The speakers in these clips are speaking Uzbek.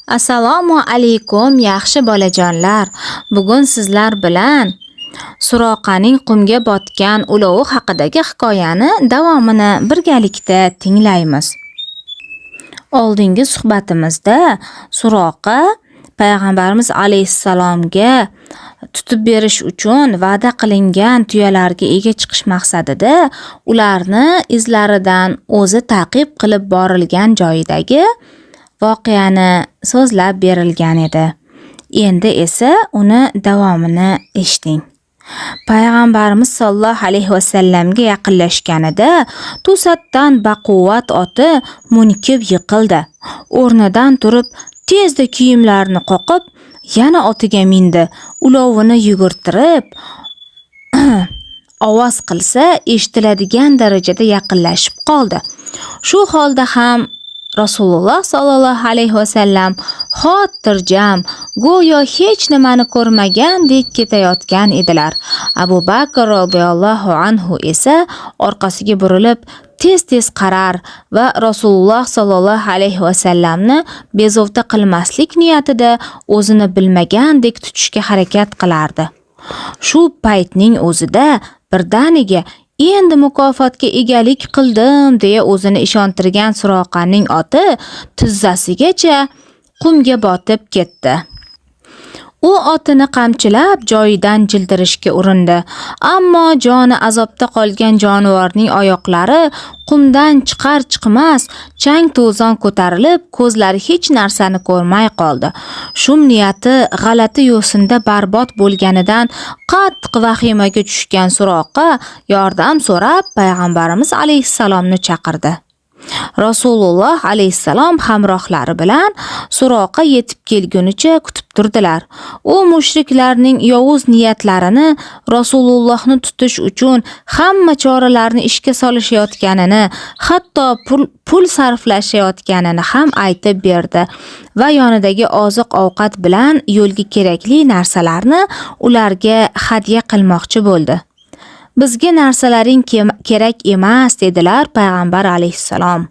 Assalomu alaykum yaxshi bolajonlar. Bugun sizlar bilan Suroqaning qumga botgan ulovi haqidagi hikoyani davomini birgalikda tinglaymiz. Oldingi suhbatimizda Suroqa payg'ambarimiz alayhissalomga tutib berish uchun va'da qilingan tuyalarga ega chiqish maqsadida ularni izlaridan o'zi ta'qib qilib borilgan joyidagi voqeani so'zlab berilgan edi. Endi esa uni davomini eshiting. Payg'ambarimiz sollallohu alayhi vasallamga yaqinlashganida to'satdan baquvvat oti munkib yiqildi. O'rnidan turib tezda kiyimlarini qoqib, yana otiga mindi. Ulovini yugurtirib ovoz qilsa eshitiladigan darajada yaqinlashib qoldi. Shu holda ham Rasululloh sallallohu alayhi vasallam xotirjam, go'yo hech nimani ko'rmagandek ketayotgan edilar. Abu Bakr radhiyallohu anhu esa orqasiga burilib tez-tez qarar va Rasululloh sallallohu alayhi vasallamni bezovta qilmaslik niyatida o'zini bilmagandek tutishga harakat qilardi. Shu paytning o'zida birdaniga endi mukofotga egalik qildim deya o'zini ishontirgan Suroqaning oti tizzasigacha qumga botib ketdi. U otini qamchilab joyidan jildirishga urindi, ammo joni azobda qolgan jonivorning oyoqlari qumdan chiqar-chiqmas chang-to'zon ko'tarilib, ko'zlari hech narsani ko'rmay qoldi. Shum niyati g'alati yo'sinda barbod bo'lganidan qattiq vahimaga tushgan Suroqa yordam so'rab payg'ambarimiz alayhissalomni chaqirdi. Rasululloh alayhissalom hamrohlari bilan Suroqa yetib kelgunicha kutib turdilar. U mushriklarning yovuz niyatlarini, Rasulullohni tutish uchun hamma choralarni ishga solishayotganini, hatto pul sarflashayotganini ham aytib berdi va yonidagi oziq-ovqat bilan yo'lga kerakli narsalarni ularga hadya qilmoqchi bo'ldi. Bizga narsalaring kerak emas dedilar payg'ambar alayhissalom.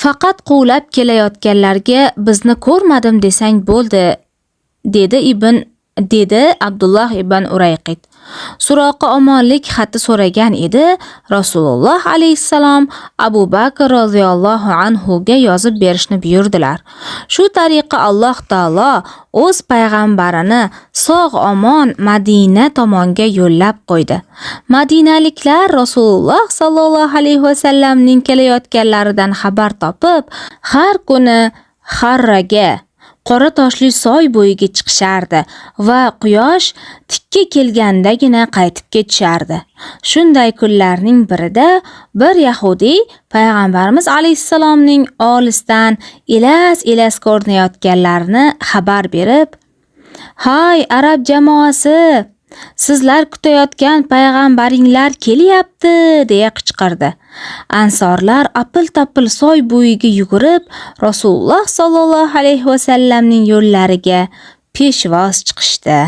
Faqat quvlab kelayotganlarga bizni ko'rmadim desang bo'ldi, dedi Abdulloh ibn Urayqit. Suroqa omonlik xati so'ragan edi. Rasululloh alayhissalom Abu Bakr roziyallohu anhu ga yozib berishni buyurdilar. Shu tariqa Alloh taolo o'z payg'ambarini sog'-omon Madina tomonga yo'llab qo'ydi. Madinaliklar Rasululloh sallallohu alayhi vasallamning kelayotganlaridan xabar topib, har kuni Harraga qora toshli soy bo'yiga chiqishardi va quyosh tikka kelgandagina qaytib ketishardi. Shunday kunlarning birida bir yahudiy payg'ambarimiz alayhissalomning olisdan elas ko'rinayotganlarini xabar berib, "Hay arab jamoasi, sizlar kutayotgan payg'ambaringlar kelyapti" deya qichqirdi. Ansorlar apil-tapil soy bo'yiga yugurib, Rasululloh sallallohu alayhi vasallamning yo'llariga peshvoz chiqishdi.